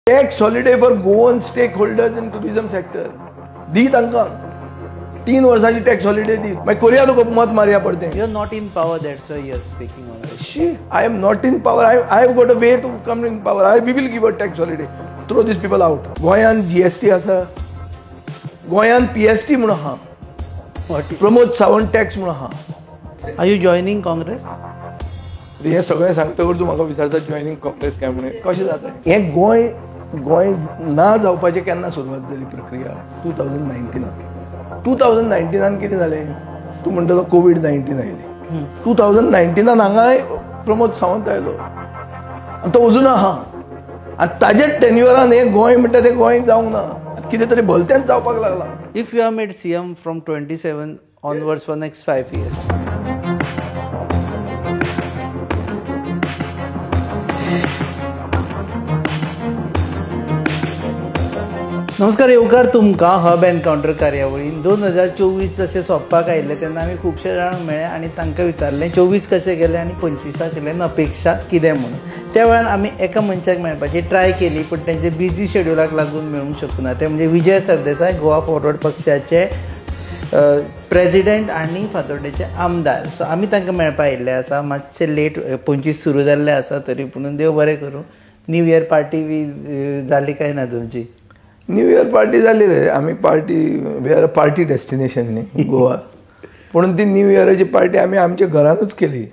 Tax holiday for Goan stakeholders in tourism sector. दी तांकां 3 वर्सांची tax holiday दी मागीर कोरया तुका मत मारया पडते. You are not in power, that's why you are speaking on it. Shit, I am not in power. I have got a way to come in power. We will give a tax holiday. Throw these people out. गोंयान GST आसा, गोंयान PST म्हणून आहा, Pramod Sawant tax म्हणून आहा. Are you joining Congress? हे सगळें सांगतकर तूं म्हाका विचारता जॉयनिंग काँग्रेस काय म्हणून कशें जाता हें गोंय ना जावपाचें केन्ना सुरवात जाली प्रक्रिया 2019 कितें जालें तूं म्हणटलो कोविड-19 आयली 2019 हांगाय प्रमोद सावंत आयलो आनी तो अजून आहा आनी ताजेच टेन्युअरान हें गोंय म्हणटा तें गोंय जावंक ना कितें तरी भलतेंच जावपाक लागलां. If you are made CM from 27 onwards for next 5 years. नमस्कार, येवकार तुमकां हब एनकाउंटर कार्यावळीन 2024 जशें सोंपपाक आयिल्लें तेन्ना आमी खुबशे जाणांक मेळ्ळे आनी तांकां विचारलें 24 कशें गेलें आनी 25 केलें अपेक्षा कितें म्हणून. त्या वेळार आमी एका मनशाक मेळपाची ट्राय केली पूण तेंचे बिजी शेड्युलाक लागून मेळूंक शकना. ते म्हणजे विजय सरदेसाय, गोवा फॉरवर्ड पक्षाचे प्रेजिडेंट आनी फातोर्डेचे आमदार. सो आमी तांकां मेळपा आयिल्ले आसा. मातशें लेट 25 सुरू जाल्लें आसा तरी पूण देव बरें करूं. न्यू इयर पार्टी बी जाली काय ना तुमची? न्यू इयर पार्टी जाली रे. आमी party we are a party destination न्ही गोवा. म्हणून ती न्यू इयराची पार्टी आमी आमच्या घरानूच केली.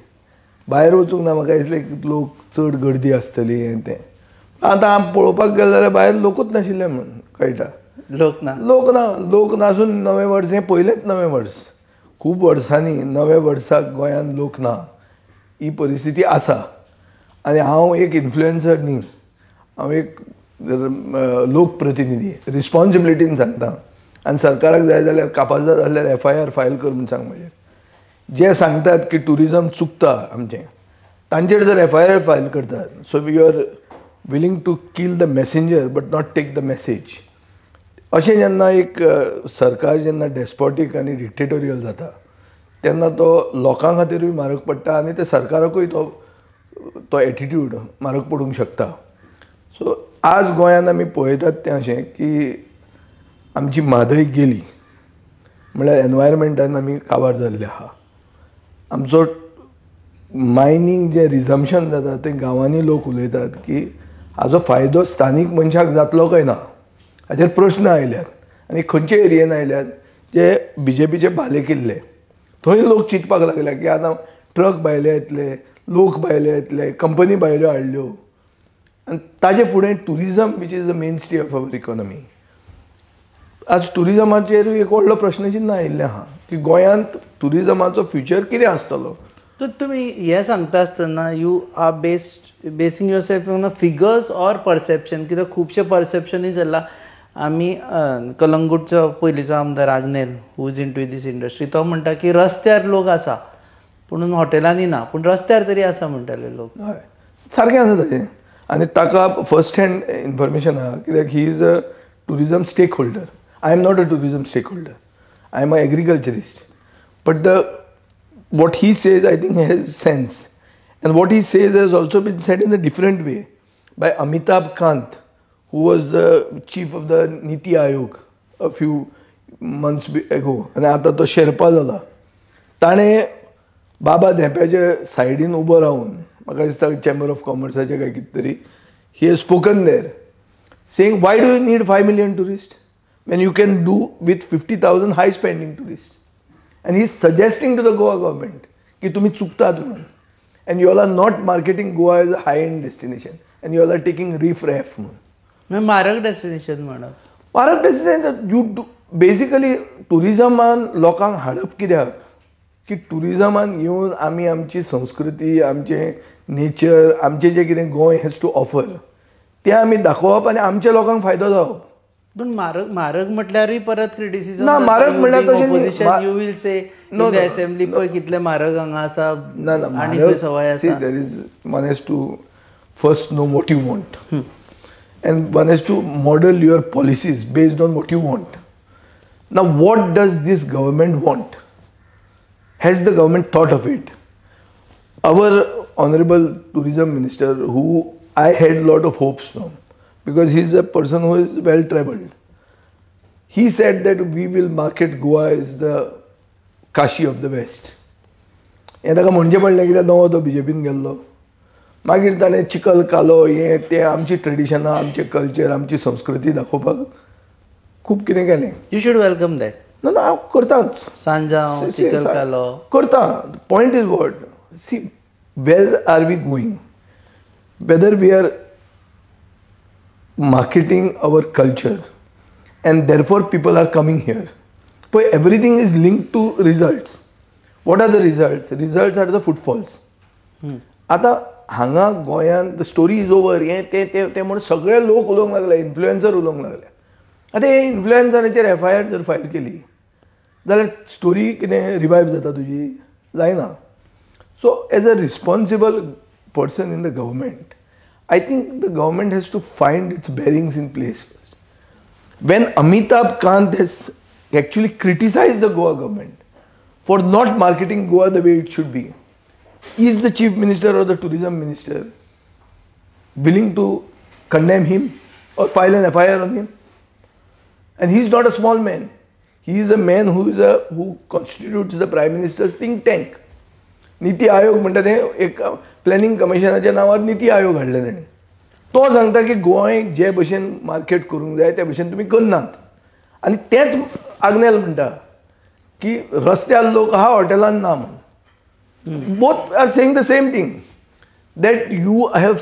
भायर वचूंक ना. म्हाका दिसलें लोक चड गर्दी आसतली हें तें. आतां पळोवपाक गेले जाल्यार भायर लोकूच नाशिल्ले म्हूण कळटा. लोक नासून नवें वर्स हें पयलेंच नवें वर्स. खूब वर्सांनी नवें वर्साक गोंयांत लोक ना ही परिस्थिती आसा. आनी हांव एक इन्फ्लुएन्सर न्ही, हांव एक लोकप्रतिनिधी. रिस्पॉन्सिबिलिटीन सांगता आनी सरकाराक जाय जाल्यार कापाजा जाल्यार FIR फायल कर म्हूण सांग. म्हणजे जे सांगतात की टुरिजम चुकता आमचें तांचेर जर FIR फायल करतात. So you are willing to kill the messenger but not take the message. अशें जेन्ना एक सरकार जेन्ना डेस्पॉटीक आनी डिक्टेटोरियल जाता तेन्ना तो लोकां खातीरूय म्हारग पडटा आनी ते सरकाराकूय तो एटिट्यूड म्हारग पडूंक शकता. सो आज गोंयांत आमी पळयतात तें अशें की आमची म्हादय गेली म्हळ्यार एनवायरमेंटान आमी काबार जाल्ले आहा. आमचो मायनींग जें रिजम्पशन जाता तें गांवांनी लोक उलयतात की हाजो फायदो स्थानीक मनशाक जातलो काय ना हाचेर प्रश्न आयल्यात. आनी खंयचे एरियेन आयल्यात जे BJPचे बाले किल्ले थंय लोक चिंतपाक लागल्या की आतां ट्रक भायले येतले, लोक भायले येतले, कंपनी भायल्यो हाडल्यो आनी ताजे फुडें tourism which is the main stay of our economy. आज टुरिजमाचेरूय एक व्हडलो प्रश्नचिन्न आयिल्लें आहा की गोंयांत टुरिजमाचो फ्युचर कितें आसतलो. तर तुमी हें सांगता आसतना you are basing yourself on figures or perception? कित्याक खुबशे परसेप्शनूय जाला. आमी कलंगूटचो पयलींचो आमदार Agnel who is into this industry तो म्हणटा की रस्त्यार लोक आसा पूण हॉटेलांनी ना पूण रस्त्यार तरी आसा म्हणटाले लोक. हय, सारकें आसा ताचें. आनी ताका फर्स्ट हँड इन्फॉर्मेशन आहा कित्याक he is a tourism stakeholder. I am not a tourism stakeholder. I am a agriculturist. But what he says I think has sense, and what he says has also been said in a different way by Amitabh Kant, who was the chief of the Niti Aayog a few months ago, and आता तो शेर्पा जाला. ताणें बाबा धेंप्याचे सायडीन उबो रावन म्हाका दिसता chamber of कॉमर्साचे काय कितें तरी he has spoken there saying why do you need 5 million tourists when you can do with 50,000 high spending tourists. And he is suggesting to the Goa government कि तुम्ही चुकतात म्हणून. And you all are not marketing Goa as a high-end destination. And you all are taking riff-raff म्हणून. म्हारग destination म्हणप. म्हारग destination you do basically टुरिजमान लोकांक हाडप कित्याक की टुरिजमान येवन आमी आमची संस्कृती, आमचें नेचर, आमचें जें कितें गोंय हॅज टू ऑफर तें आमी दाखोवप आनी आमच्या लोकांक फायदो जावप. पण म्हारग म्हटल्यारूय परत क्रिटिसिजम ना. म्हारग म्हळ्यार opposition you will say no the assembly पळय कितले म्हारग हांगा आसा आनी खंय सवाय आसा. There is one has to first know what you want and one has to model your policies based on what you want. Now what does this government want? Has the government thought of it? Our honourable tourism minister who I had a lot of hopes from, because he is a person who is well traveled. He said that we will market Goa as the Kashi of the West. हें ताका म्हणजे पडलें कित्याक नवो तो BJPन गेल्लो. मागीर ताणें चिकल कालो हें तें आमची ट्रेडिशनां, आमचें कल्चर, आमची संस्कृती दाखोवपाक खूब कितें केलें. You should welcome that. ना हांव करताच. सांजांव, चिकल कालो करता. Point is what, see where are we going, whether we are marketing our culture and therefore people are coming here. But everything is linked to results. What are the results? Results are the footfalls. आता हांगा गोंयांत the story is over हें ते म्हणून सगळे लोक उलोवंक लागले, इन्फ्लुएन्सर उलोवंक लागले. आतां हे इन्फ्लुएन्सराचेर FIR जर फायल केली जाल्यार स्टोरी कितें रिवायव जाता तुजी? जायना. So as a responsible person in the government, I think the government has to find its bearings in place first. When Amitabh Kant has actually criticized the Goa government for not marketing Goa the way it should be, is the chief minister or the tourism minister willing to condemn him or file an FIR on him? And he is not a small man. He is a man who constitutes the prime minister's think tank. NITI Aayog म्हणटा तें एक planning कमिशनाच्या नांवार नीती आयोग हाडले ताणें. तो सांगता की गोंयक जे भशेन मार्केट करूंक जाय त्या भशेन तुमी करनात. आनी तेंच आग्नेल म्हणटा की रस्त्यार लोक आहा, हॉटेलान ना म्हूण. Both are saying the same thing, that you have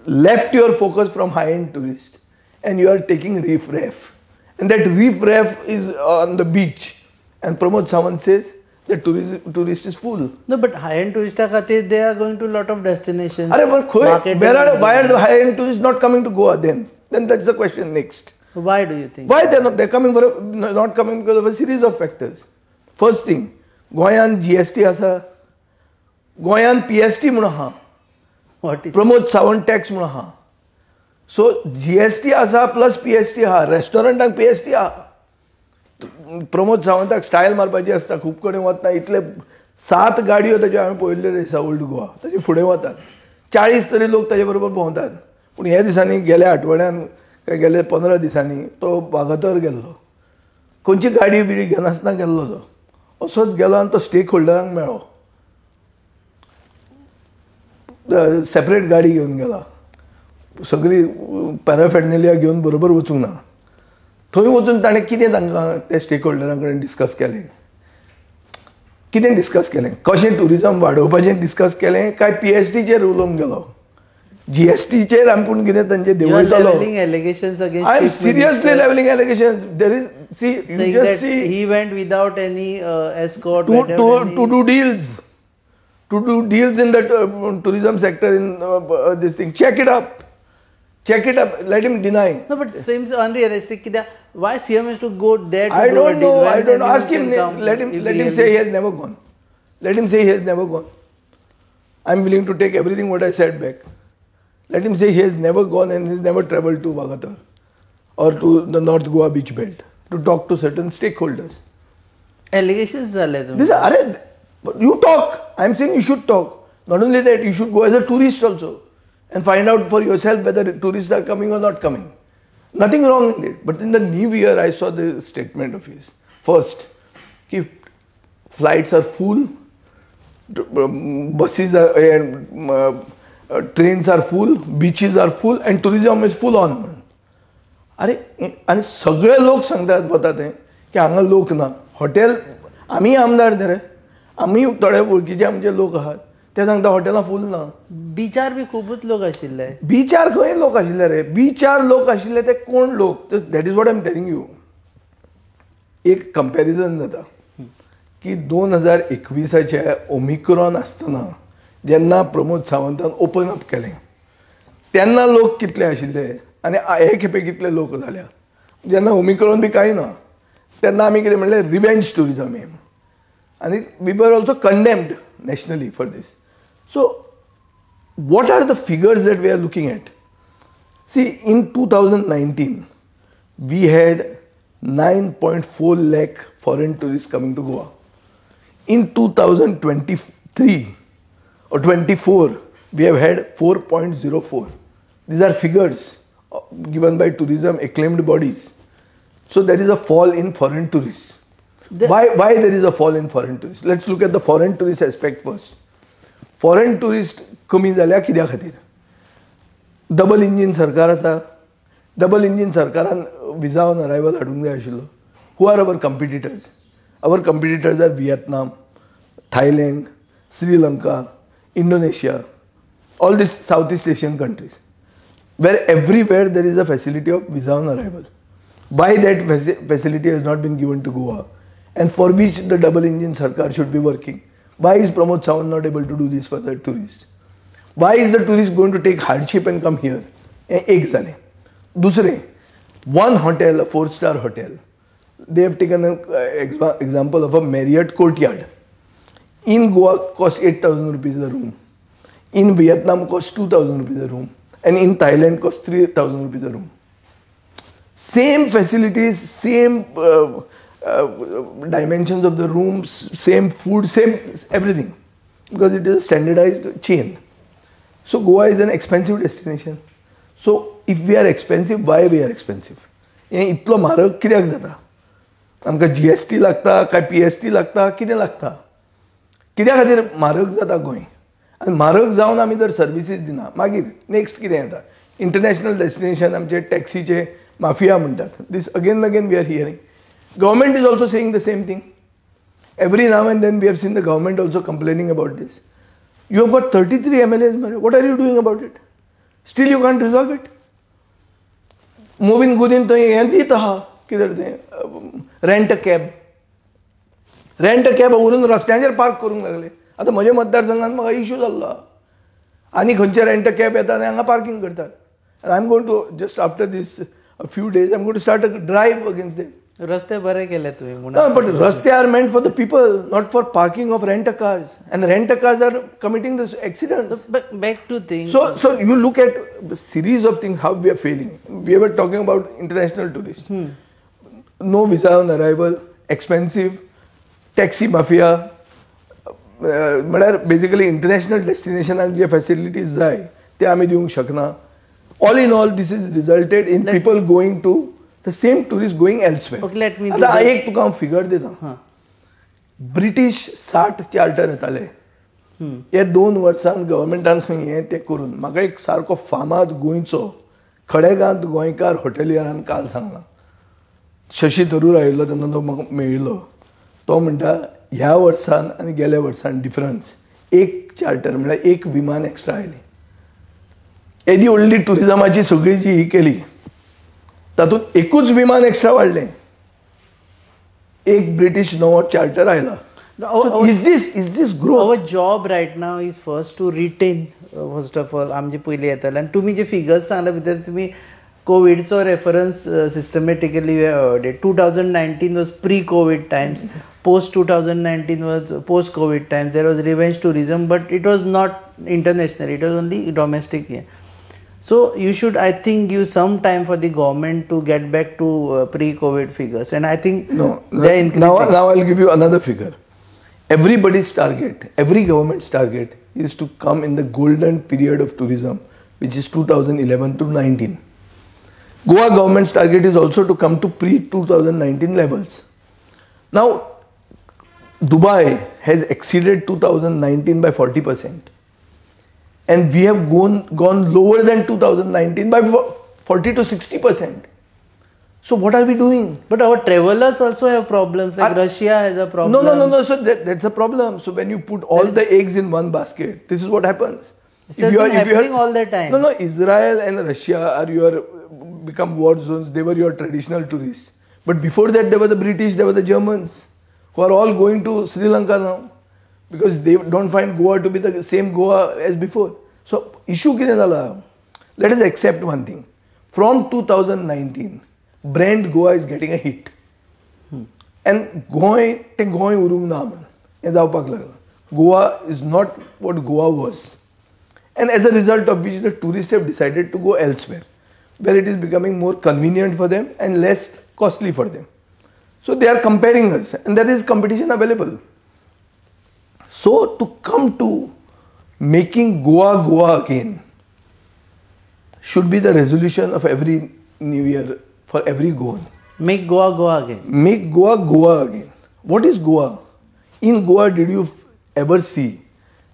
left your focus from high end tourist and you are taking riffraff, and that riffraff is on the beach, and Pramod Sawant says the tourist is full. No, but high-end tourists खातीर they are going to lot of destinations. Why are the high-end tourists not coming to Goa then? Then that's the question next. Why do you think? Why they're coming not coming because of a series of factors. First thing, Goyan GST आसा, Goyan PST म्हणून आहा. What is? Pramod Sawant tax म्हणून आहा. So GST आसा plus PST आहा. रेस्टॉरंटाक PST आहा. Pramod सावंताक style मारपाची आसता, खूब कडेन वतना इतले 7 गाडयो ताज्यो हांवें पळयल्ल्यो दिसा ओल्ड गोवा, ताजे फुडें वतात. 40 तरी लोक ताजे बरोबर भोंवतात. पूण ह्या दिसांनी गेल्या आठवड्यान काय गेल्या 15 दिसांनी तो वागातोर गेल्लो. खंयची गाडी बिडी घेनासतना गेल्लो तो. असोच गेलो आनी तो स्टेक होल्डरांक मेळ्ळो. सेपरेट गाडी घेवन गेला, सगळी पॅराफॅर्नेलिया घेवन बरोबर वचूंक ना. थंय वचून ताणें कितें तांकां त्या स्टेक होल्डरां कडेन डिस्कस केलें, कितें डिस्कस केलें, कशें टुरिजम वाडोवपाचें डिस्कस केलें काय PSTचेर उलोवंक गेलो. GSTचेर आपूण कितें तांचे देंवयतलो. I am seriously levelling allegations. There is see you just see he went without any escort to do deals in the tourism sector in this thing. Check it up. Let him deny. No, but seems unrealistic. Why CM has to go there to I do a don't deal? know. When I don't know. Ask anyone him. can come Let him if say he has never gone. Let him say he has never gone. I'm willing to take everything what I said back. Let him say he has never gone and he's never travelled to Wagatar or to the North Goa beach belt to talk to certain stakeholders. Allegations झाले तुम्ही. This are you talk. I'm saying you should talk. Not only that, you should go as a tourist also and find out for yourself whether tourists are coming or not coming. Nothing wrong in it. But in the new year, I saw the statement of his. First, flights are full, buses are, trains are full, beaches are full, and tourism is full on. अरे आणि सगळे लोक सांगतात वता ते की हांगा लोक ना. हॉटेल आमी आमदार रे, आमी थोडे वळखीचे आमचे लोक आहात ते सांगता हॉटेलां फूल ना. बीचार बी खूबच लोक आशिल्ले. बीचार खंय लोक आशिल्ले रे? बीचार लोक आशिल्ले ते कोण लोक? That is what I am telling you. एक कंपॅरिजन जाता की 2021 ओमिक्रॉन आसतना जेन्ना प्रमोद सावंतान ओपन अप केलें तेन्ना लोक कितले आशिल्ले आनी हे खेपे कितले लोक जाल्या. जेन्ना ओमिक्रॉन बी कांय ना तेन्ना आमी कितें म्हणलें, रिवेंज टुरिजम हें. आनी we were also condemned nationally for this. So what are the figures that we are looking at? See, in 2019 we had 9.4 lakh foreign tourists coming to Goa. In 2023 or 24 we have had 4.04. These are figures given by tourism acclaimed bodies. So there is a fall in foreign tourists. Why there is a fall in foreign tourists? Let's look at the foreign tourist aspect first. Foreign tourist कमी जाल्या कित्या खातीर? Double engine सरकार आसा. Double engine सरकारान विजा on arrival हाडूंक जाय आशिल्लो. Who are our competitors? Our competitors are Vietnam, Thailand, Sri Lanka, Indonesia, all these Southeast Asian countries, where everywhere there is a facility of visa on arrival. Why that facility has not been given to Goa, and for which the double engine Sarkar should be working? Why is Pramod Sawant not able to do this for the tourists? Why is the tourist going to take hardship and come here? एक झाले. दुसरे, one hotel, a 4-star hotel, they have taken an example of a Marriott Courtyard. In Goa cost 8,000 rupees a room. In Vietnam cost 2,000 rupees a room. And in Thailand cost 3,000 rupees a room. Same facilities, same dimensions of the rooms, same food, same everything. Because it is a standardized chain. So Goa is an expensive destination. So if we are expensive, why we are expensive? हे इतलो म्हारग कित्याक जाता? आमकां GST लागता काय PST लागता कितें लागता? कित्या खातीर म्हारग जाता गोंय? आनी म्हारग जावन आमी जर सर्विसीस दिना मागीर नेक्स्ट कितें येता? इंटरनॅशनल डेस्टिनेशन आमचे टॅक्सीचे माफिया म्हणटात. This again again we are hearing. Government is also saying the same thing. Every now and then we have seen the government also complaining about this. You have got 33 MLAs. What are you doing about it? Still you can't resolve it. Moving Gudin to हें दीत आहा कितें तें rent a cab व्हरून रस्त्याचेर park करूंक लागले. आतां म्हज्या मतदारसंघात म्हाका इश्यू जाल्लो आनी खंयचे रेंट अ कॅब येता आनी हांगा पार्किंग करतात. I am going to just after this a few days I'm going to start a drive against them. रस्ते बरे केले तुम्ही. No, but raste are meant for the people, not for parking of rent-a-cars. And rent-a-cars are committing this accident. Back to things. So you look at the series of things how we are failing. We were talking about international tourists. No visa on arrival, expensive, taxi mafia. म्हळ्यार basically international डेस्टिनेशनाक जे facilities जाय ते आमी दिवंक शकना. All in all, this is resulted in people going to the same tourists going elsewhere. Okay, let me. आता एक तुका हांव फिगर दिता. ब्रिटीश 60 चार्टर येताले. हे 2 वर्सांत गव्हर्मेंटान खंय हें तें करून म्हाका एक सारको फामाद गोंयचो खडेगांत गोंयकार हॉटेलियरान काल सांगला. शशी थरूर आयिल्लो तेन्ना तो म्हाका मेळिल्लो. तो म्हणटा ह्या वर्सान आनी गेल्या वर्सान डिफरन्स एक चार्टर म्हळ्यार एक विमान एक्स्ट्रा आयली. एदी व्हडली टुरिजमाची सगळी जी ही केली तातूंत एकूच विमान एक्स्ट्रा वाडलें. एक ब्रिटीश नवो चार्टर आयला. Is this growth? Our job right now is first to retain first of all आमचे पयली येताले आनी तुमी जे फिगर्स सांगला भितर तुमी कोविडचो reference systematically 2019 was pre-COVID times, post 2019 was post-COVID times. There was revenge tourism, but it was not international, it was only domestic here. So you should, I think, give some time for the government to get back to pre-COVID figures, and I think they're increasing. Now I'll give you another figure. Everybody's target, every government's target is to come in the golden period of tourism, which is 2011 to 19. Goa government's target is also to come to pre-2019 levels. Now, Dubai has exceeded 2019 by 40%. And we have gone lower than 2019 by 40 to 60%. So what are we doing? But our travelers also have problems. Like Russia has a problem. No. So that's a problem. So when you put all the eggs in one basket, this is what happens. This has been happening all the time. No. Israel and Russia are become war zones. They were your traditional tourists. But before that, there were the British, there were the Germans, who are all going to Sri Lanka now. Because they don't find Goa to be the same Goa as before. So, issue कितें जाला? Let us accept one thing. From 2019, brand Goa is getting a hit. And Goa urung na म्हण हें जावपाक लागला. Goa is not what Goa was. And as a result of which the tourists have decided to go elsewhere, where it is becoming more convenient for them and less costly for them. So they are comparing us, and there is competition available. So to come to making Goa again should be the resolution of every new year for every Goan. Make Goa Goa again. Make Goa Goa again. What is Goa? In Goa, did you ever see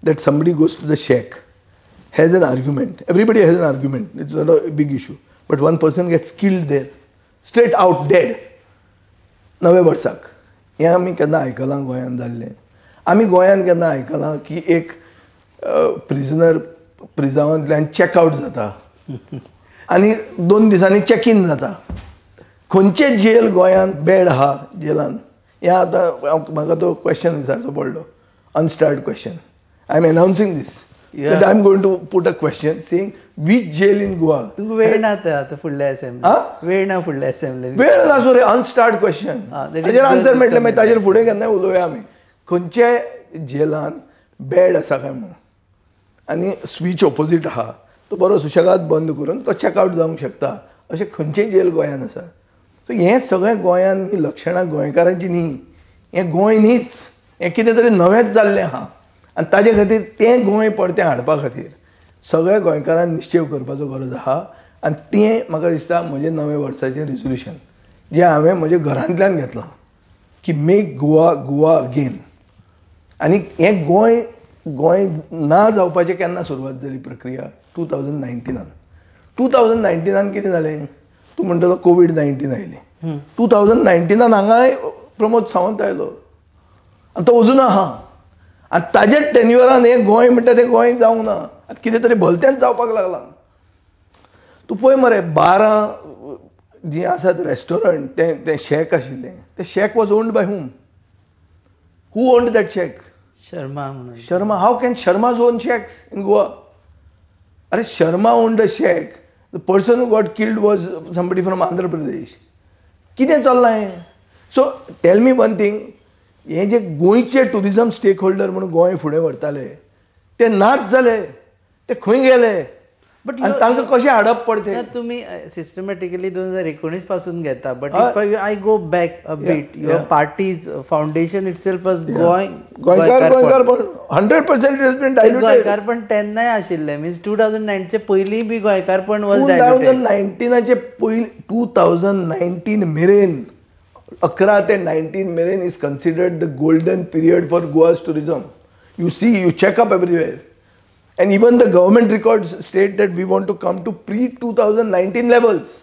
that somebody goes to the shack, has an argument? Everybody has an argument. It's not a big issue. But one person gets killed there, straight out dead. नवे वर्साक. हें आमी केन्ना आयकलां गोंयांत जाल्लें. आमी गोंयांत केन्ना आयकलां की एक प्रिजनर प्रिझांवांतल्यान चॅकआउट जाता आनी 2 दिसांनी चॅक इन जाता. खंयचे जेल गोंयांत बेड आहा जेलान हें आतां म्हाका तो क्वेश्चन विचारचो पडलो. Unstarred question. I am announcing this that I'm going to put a question saying which jail in Goa. तुका वेळ ना आता फुडल्या असेंब्ली. वेळ ना फुडल्या असेंब्ली. वेळ ना सो रे अनस्टार्ड क्वेश्चन. ताजेर आन्सर मेळटलें मागीर ताजेर फुडें केन्नाय उलोवया आमी. खंयचे जेलान बेड आसा काय म्हणून आनी स्विच ऑपोजीट आहा तो बरो सुशेगाद बंद करून तो चॅकआउट जावंक शकता अशें खंयचेय जेल गोंयांत आसा. सो हें सगळें गोंयांत ही लक्षणां गोंयकारांची न्ही. हें गोंय न्हीच. हें कितें तरी नवेंच जाल्लें आहा आनी ताजे खातीर तें गोंय परतें हाडपा खातीर सगळ्या गोंयकारांक निश्चय करपाचो गरज आहा. आनी तें म्हाका दिसता म्हजें नवें वर्साचें रिजोल्युशन जें हांवें म्हज्या घरांतल्यान घेतलां की मेक गोवा गोवा अगेन. आनी हें गोंय गोंय ना जावपाचें केन्ना सुरवात जाली प्रक्रिया 2019. 2019 कितें जालें तूं म्हणटलो कोविड-19 आयलें. 2019 हांगाय प्रमोद सावंत आयलो आनी तो अजून आहा आनी ताजे टेन्युअरान हें गोंय म्हणटा तें गोंय जावंक ना. आतां कितें तरी भलतेंच जावपाक लागलां. तूं पळय मरे 12 जीं आसात रेस्टॉरंट तें शेक आशिल्लें तें shack was owned by who owned that shack? Sharma म्हणून. Sharma. How can Sharmas own shacks in Goa? अरे Sharma owned a shack. The person who got killed was somebody from Andhra Pradesh. कितें चल्लां हें? So tell me one thing. हे जे गोंयचे टुरिजम स्टेक होल्डर म्हणून गोंय फुडें व्हरताले ते नाच जाले. ते खंय गेले बट तांकां कशें हाडप पडते? तुम्ही सिस्टमॅटिकली 2019 पासून घेता. But if I go back a bit your party's foundation itself was गोंयकारपण 100% इट हॅज बीन डायल्युटेड. गोंयकारपण तेन्नाय आशिल्लें मीन्स 2009 चे पयलीं बी गोंयकारपण वॉज 2019 पयलीं 2019 मेरेन 11 ते 19 मेरेन is considered the golden period for Goa's tourism. You see you check up everywhere. And even the government records state that we want to come to pre-2019 levels.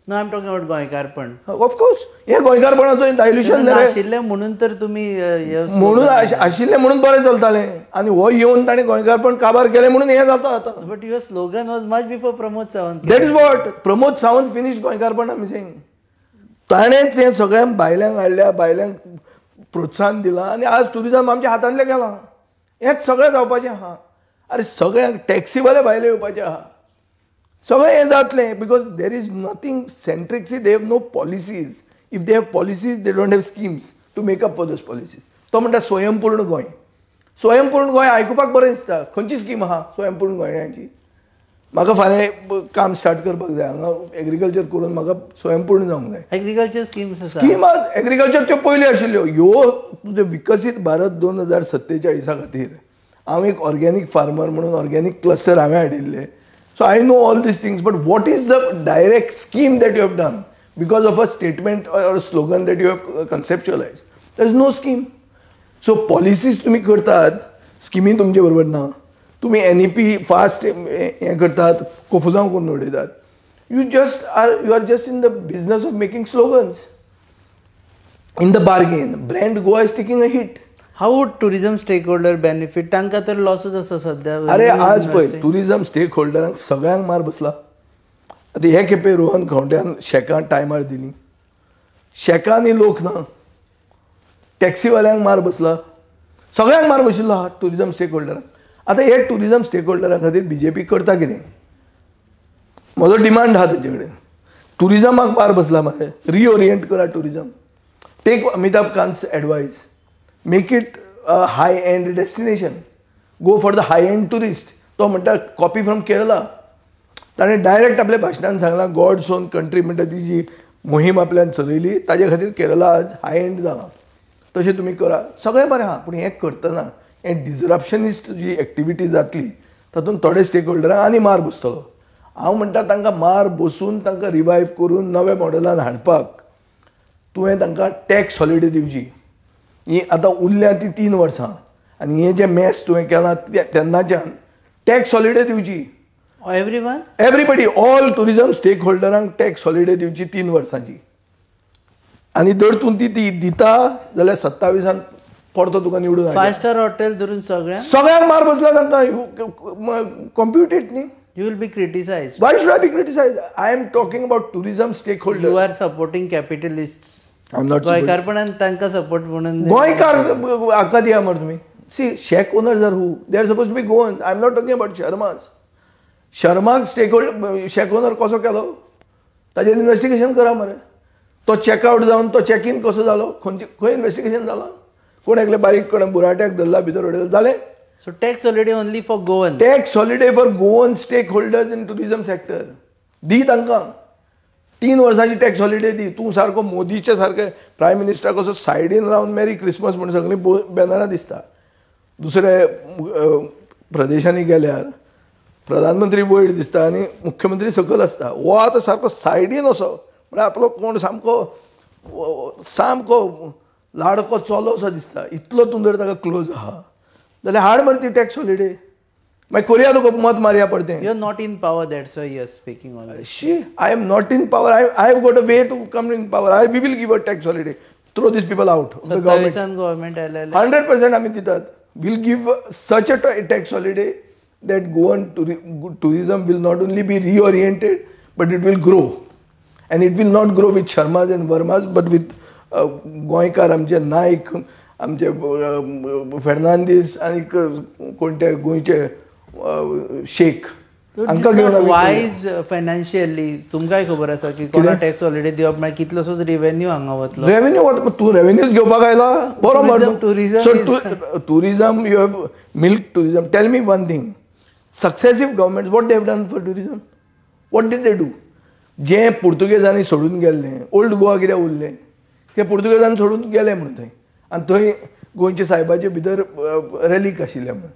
No, I'm talking about गोंयकारपण. Of course. हे गोंयकारपणाचो dilution आशिल्लें म्हणून तर तुमी म्हणून आशिल्लें म्हणून बरें चलतालें आनी हो येवन ताणें गोंयकारपण काबार केलें म्हणून हें जाता आतां. But your slogan was much before Pramod Sawant. That is what Pramod Sawant finish गोंयकारपण आमी सेंग. ताणेंच हें सगळ्यांक बायल्यांक हाडल्या बायल्यांक प्रोत्साहन दिलां आनी आज टुरिजम आमच्या हातांतलें गेलां. हेंच सगळें जावपाचें आहा. अरे सगळ्यांक टॅक्सीवाले भायले येवपाचे आहा. सगळें हें जातलें because there is nothing centric. See they have no policies. If they have policies they don't have schemes to make up for those policies. तो म्हणटा स्वयंपूर्ण गोंय. स्वयंपूर्ण गोंय आयकुपाक बरें दिसता. खंयची स्कीम आहा स्वयंपूर्ण गोंयची? म्हाका फाल्यां काम स्टार्ट करपाक जाय हांगा एग्रीकल्चर करून म्हाका स्वयंपूर्ण जावंक जाय. एग्रीकल्चर स्किम्स आसा. स्कीम एग्रीकल्चरच्यो पयल्यो आशिल्ल्यो. ह्यो तुजें विकसीत भारत 2047 खातीर हांव एक ऑर्गेनीक फार्मर म्हणून ऑर्गेनीक क्लस्टर हांवें हाडिल्ले. So I know all this things. But what is the direct scheme that you have done because of a statement or slogan that you have conceptualize? There is no scheme. So policies तुमी करतात स्किमी तुमचे बरोबर ना. तुमी NEP fast हें करतात कोफुजांव करून उडयतात. You are just in the business of making slogans. In the bargain brand Goa is taking a hit. How would tourism stakeholder benefit? तांकां तर लॉसच आसा सध्या. अरे आज पळय टुरिजम स्टेक होल्डरांक सगळ्यांक मार बसला. आतां हे खेपे रोहन खंवट्यान शेकां टायमार दिली. शेकांनी लोक ना. टॅक्सीवाल्यांक मार बसला. सगळ्यांक मार बशिल्लो आहा टुरिजम स्टेक होल्डरांक. आतां हे टुरिजम स्टेक होल्डरा खातीर BJP करता कितें? म्हजो डिमांड आहा तेजे कडेन. टुरिजमाक मार बसला मरे. रिओरियंट करा tourism. Take Amitabh Kant's advice. Make it a high end destination. Go for the high end tourist. तो म्हणटा कॉपी फ्रॉम केरला. ताणें डायरेक्ट आपल्या भाशणान सांगलां गॉड्स ओन कंट्री म्हणटा ती जी मोहीम आपल्यान चलयली ताजे खातीर केरला आज हाय एंड जालां. तशें तुमी करा. सगळें बरें आहा. पूण हें करतना हें डिसरप्शनिस्ट जी एक्टिविटी जातली तातूंत थोडे स्टेक होल्डरांक आनी मार बसतलो. हांव म्हणटा तांकां मार बसून तांकां रिवायव करून नव्या मॉडेलान हाडपाक तुवें तांकां टॅक्स हॉलिडे दिवची. ही आतां उरल्या ती 3 वर्सां आनी हे जे मॅस तुवें केलां तेन्नाच्यान टॅक्स हॉलिडे दिवची. एवरीवन एवरीबडी ऑल टुरिजम स्टेक होल्डरांक टॅक्स हॉलिडे दिवची 3 वर्सांची. आनी जर तूं ती दिता जाल्यार 27 परतो तुका निवडून 5 स्टार हॉटेल धरून सगळ्यांक मार बसला तांकां कॉम्प्युटेड न्ही. you will be criticized. Why should I be criticized? I am talking about tourism stakeholders. You are supporting capitalists. I'm not गोंयकारपणान तांकां सपोर्ट म्हणून गोंयकार हाका दिया मरे तुमी. See, shake owners are who? They are supposed to be Goans. I'm not talking about Sharmas. शर्माक stakeholder shack owner कसो केलो ताजेर इन्व्हेस्टिगेशन करा मरे. तो चेकआउट जावन तो चेक इन कसो जालो खंय इन्व्हेस्टिगेशन जालां कोण एकले बारीक कोण बुराट्याक धरला भितर उडयलो जालें. So tax holiday only for Goan. Tax holiday for Goan stakeholders in tourism sector. दी तांकां 3 वर्सांची टॅक्स हॉलिडे दी. तूं सारको मोदीचे सारके प्रायम मिनिस्टर कसो सायडीन रावन मेरी क्रिसमस म्हणून सगळीं बॅनरां दिसता. दुसरे प्रदेशांनी गेल्यार प्रधानमंत्री वयर दिसता आनी मुख्यमंत्री सकयल आसता. हो आतां सारको सायडीन असो म्हणजे आपलो कोण सामको लाडको चलो असो दिसता. इतलो तूं जर ताका क्लोज आहा जाल्यार हाड मरे ती टॅक्स हॉलिडे मागीर कोरया तुका मत मारया पडतें. You are not in power, that's why you are speaking all this. I am not in power. I have got a way to come in power. We will give a tax holiday. Throw these people out of the government. 100% आमी दितात. We'll give such a tax holiday that Goan tourism will not only be reoriented, but it will grow. And it will not grow with Sharmas and Vermas, but with गोंयकार आमचे नायक आमचे फेर्नांदीस आनी कोणते गोंयचे शेख हांकां घेवन वायज फायनान्शियली तुमकांय खबर आसा की कोणा टॅक्स हॉलिडे दिवप म्हळ्यार कितलोसोच रेवेन्यू हांगा वतलो. रेवेन्यू वता तूं रेवेन्यूज घेवपाक आयला बरो tourism you have milk tourism. Tell me one thing successive government what they have done for tourism what did they do. जे पुर्तुगेजांनी सोडून गेल्लें ओल्ड गोवा कित्याक उरलें ते पुर्तुगेजांनी सोडून गेले म्हणून थंय आनी थंय गोंयचे सायबाचे भितर रेलीक आशिल्ले म्हणून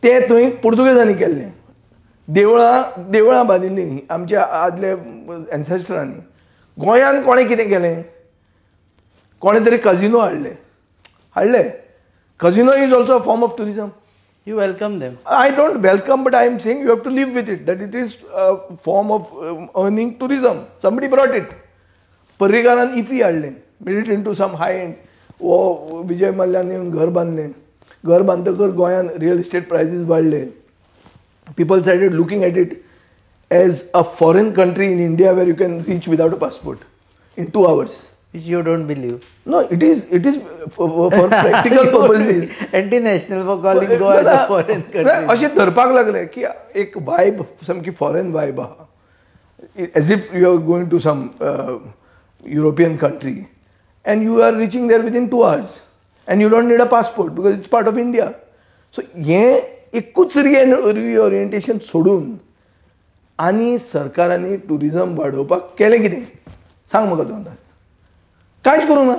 ते थंय पुर्तुगेजांनी केल्लें. देवळां बांदिल्लीं आमच्या आदले एन्सेस्टरांनी. गोंयांत कोणें कितें केलें कोणें तरी कजिनो हाडले. Casino is also a form of tourism. You welcome them. I don't welcome, but I am saying you have to live with it. That it is a form of earning tourism. Somebody brought it. पर्रीकारान IFFI हाडलें, made it into some high end. वो विजय मल्ल्यान येवन घर बांदलें. घर बांदतकर गोंयान real estate prices वाडले. People started looking at it as a foreign country in India where you can reach without a passport in 2 hours. Which you don't believe. No, it is for practical purposes. Anti-national for calling Goa as a foreign country. अशें धरपाक लागले की एक vibe सामकी foreign vibe आहा. As if you are going to some European country and you are reaching there within 2 hours and you don't need a passport because it's part of India. So हे एकूच रिओरिएंटेशन सोडून आनी सरकारांनी tourism वाडोवपाक केलें कितें सांग म्हाका तूं आतां. कांयच करूं ना.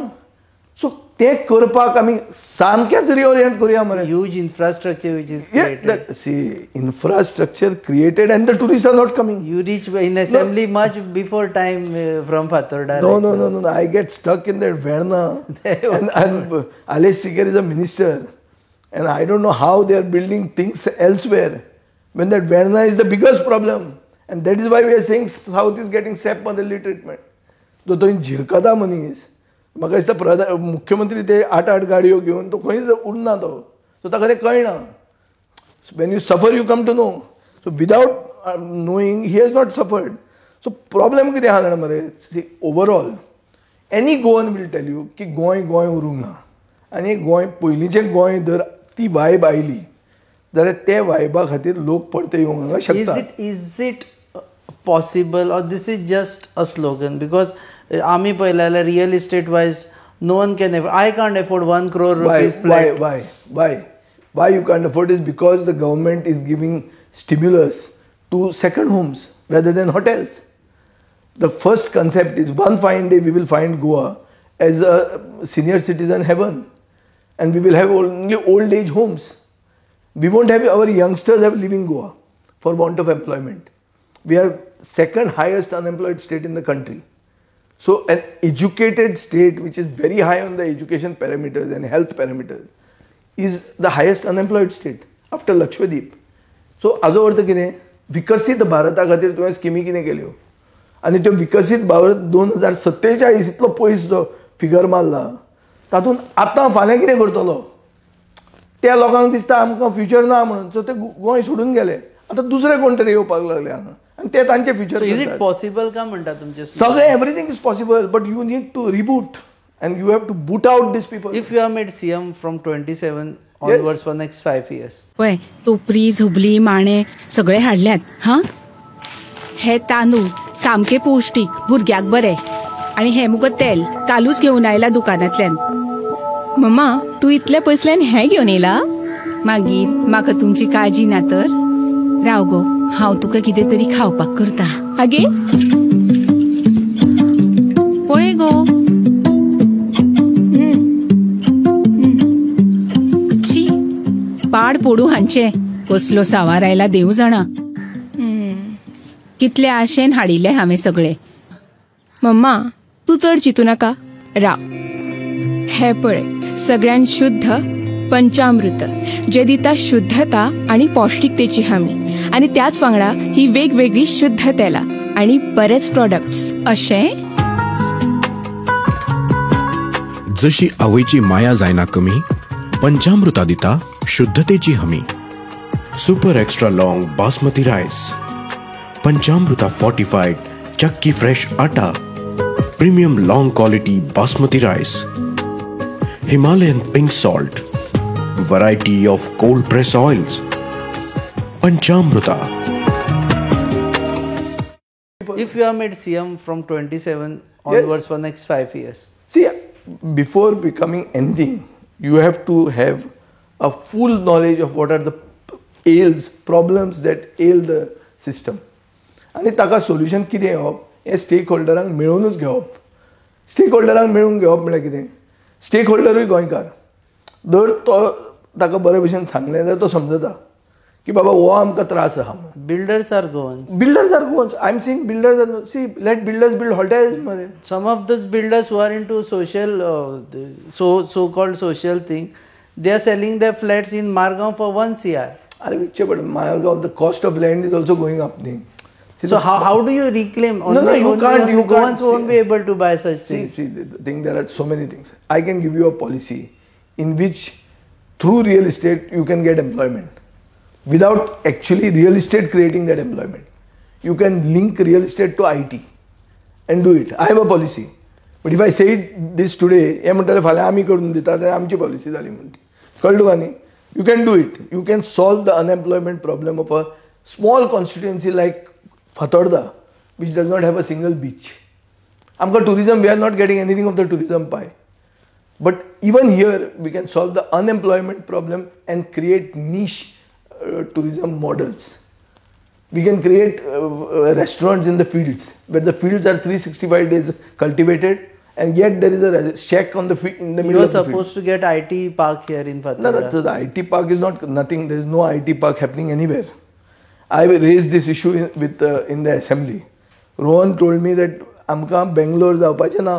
सो ते करपाक आमी सामकेंच रिओरिएंट करुया मरे. Huge infrastructure which is created. See, infrastructure created and the tourists are not coming. You reach in assembly much before time from Fatorda. No. I get stuck in that Verna and Alesh Sikher is a minister and I don't know how they are building things elsewhere when that Verna is the biggest problem. And that is why we are saying South is getting SEP Madali treatment. जो थंय झिरकता मनीस म्हाका दिसता मुख्यमंत्री ते 8 गाडयो घेवन तो खंय उरना तो. सो ताका तें कळना. When you suffer you come to know. So without knowing he has not suffered. So problem कितें आहा जाणा मरे overall any Goan will tell you की गोंय उरूंक ना. आनी गोंय पयलींचें गोंय जर ती वायब आयली जाल्यार ते वायबा खातीर लोक परते येवंक हांगा शकता. Is it possible or this is just a slogan? Because आमी पळयलें जाल्यार real estate wise no one can afford. I can't afford 1 crore rupees flat. Why you can't afford is because the government is giving stimulus to second homes rather than hotels. The first concept is one fine day we will find Goa as a senior citizen heaven and we will have only old age homes. We won't have our youngsters have living Goa for want of employment. We are second highest unemployed state in the country. So an educated state which is very high on the education parameters and health parameters is the highest unemployed state after Lakshadweep. So हाजो अर्थ कितें? विकसीत भारता खातीर तुवें स्किमी कितें केल्यो आनी त्यो विकसीत भारत 2047 इतलो पयस जो फिगर मारला तातूंत आतां फाल्यां कितें करतलो त्या लोकांक दिसता आमकां फ्युचर ना म्हणून. सो ते गोंय सोडून गेले. आतां दुसरे कोण तरी येवपाक लागले हांगा आनी ते तांचे फ्युचर. इज इट पॉसिबल का म्हणटा तुमचे? सगळें everything is possible but you need to reboot and you have to boot out these people. If you are made CM from 27 onwards for next 5 years. पळय टोपरी झोबली माणे सगळे हाडल्यात. हां हे तांदूळ सामके पौष्टीक भुरग्याक बरे आणि हे मुगो तेल कालूच घेवन आयला दुकानांतल्यान. मम्मा तू इतले पयसल्यान हें घेवन येयला? मागीर म्हाका तुमची काळजी ना तर? राव गो हांव तुका कितें तरी खावपाक करता. आगे पळय गो पाड पोडू हांचे कसलो सावार आयला देव जाणा. कितले आशेन हाडिल्ले हांवें सगळे. मम्मा तू चड चितू नाका. राव हे पळय सगळ्यान शुद्ध पंचामृत जे दिता शुद्धता आणि पौष्टिकतेची हमी आणि त्याच वांगडा ही वेगवेगळी शुद्ध तेला आणि बरेच प्रोडक्ट्स अशें. जशी आवयची माया जायना कमी पंचामृता दिता शुद्धतेची हमी. Super extra long basmati rice, Panchamrita fortified chakki fresh atta, premium long quality basmati rice, Himalayan pink salt, variety of cold press oils. Panchamrita. If you are made CM from 27 onwards for next 5 years. See, before becoming anything, you have to have a full knowledge of what are the problems that ail the system. आणि ताका solution कितें घेवप हें stake होल्डरांक मेळूनच घेवप. Stake होल्डरांक मेळून घेवप म्हळ्यार कितें? स्टेक होल्डरूय गोंयकार. जर तो ताका बरे भशेन सांगलें जाल्यार तो समजता की बाबा हो आमकां त्रास आहा. Builders are Goans. Builders are Goans. I am saying builders are, see, let builders build hotels. Some of those builders who are into social, so-called social thing, they are selling their flats in Margao for 1 crore. But Margao, the cost of land is also going up. So how do you reclaim? No, you can't. You Goans won't be able to buy such things. See, the thing, there are so many things. I can give you a policy in which through real estate you can get employment. Without actually real estate creating that employment. You can link real estate to IT and do it. I have a policy. But if I say this today, policy. You can do it. You can solve the unemployment problem of a small constituency like Fatorda, which does not have a single beach. Amka tourism, we are not getting anything of the tourism pie. But even here, we can solve the unemployment problem and create niche tourism models. We can create restaurants in the fields where the fields are 365 days cultivated and yet there is a shack on the in the middle of the field. You were supposed to get IT park here in Fatarda. No, so the IT park is not nothing. There is no IT park happening anywhere. I raised this issue in the assembly. Rohan told me that amka Bangalore जावपाचें ना.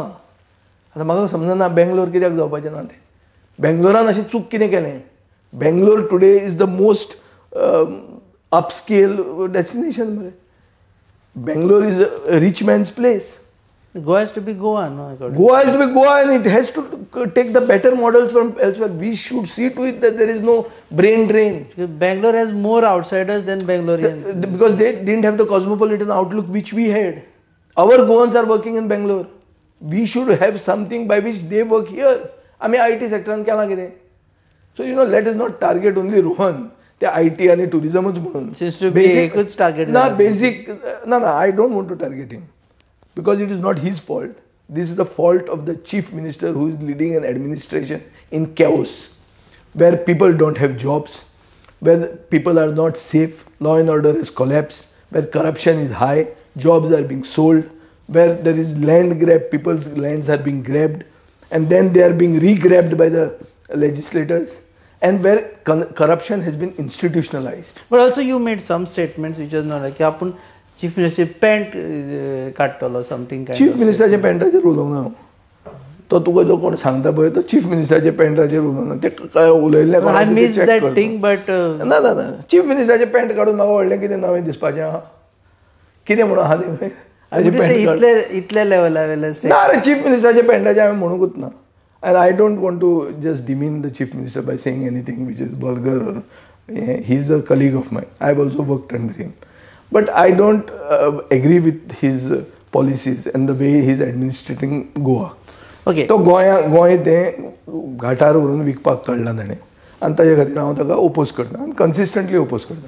आता म्हाका समजना Bangalore कित्याक जावपाचें ना तें. Bangalorean अशें चूक कितें केलें? Bangalore today is the most upscale destination. Bangalore is a rich man's place. Goa has to be Goa, no? Goa has to be Goa and it has to take the better models from elsewhere. We should see to it that there is no brain drain. Bangalore has more outsiders than Bangaloreans. Because they didn't have the cosmopolitan outlook which we had. Our Goans are working in Bangalore. We should have something by which they work here. I mean, IT sector and kya kare. So, let us not target only Rohan. IT and tourism seems to be a good target. I don't want to target him because it is not his fault. This is the fault of the chief minister who is leading an administration in chaos, where people don't have jobs, where people are not safe, law and order has collapsed, where corruption is high, jobs are being sold, where there is land grab, people's lands are being grabbed and then they are being re-grabbed by the legislators. And where corruption has been institutionalized. But also you made some statements which was not like, आपण chief minister pant काडटलो something chief मिनिस्टराच्या पॅन्टाचेर उलोवंक ना हांव. तो तुका जो कोण सांगता पळय तो चीफ मिनिस्टराच्या पॅन्टाचेर उलोवंक ना. ते काय उलयल्ले I miss that thing but ना ना ना चीफ मिनिस्टराचे पॅन्ट काडून म्हाका व्हडलें कितें नवें दिसपाचें आहा कितें म्हणून आहा तें इतल्या लेवला वयले ना रे चीफ मिनिस्टराचे पॅन्टाचें हांवें म्हणूंकूच ना. And I don't want to just demean the chief minister by saying anything which is vulgar or he's a colleague of mine. I've also worked under him. But I don't agree with his policies and the way he's administrating Goa. Okay तो गोंय तें घाटार व्हरून विकपाक काडला ताणें आनी ताजे खातीर हांव ताका ओपोज करता आनी कन्सिस्टंटली ओपोज करता.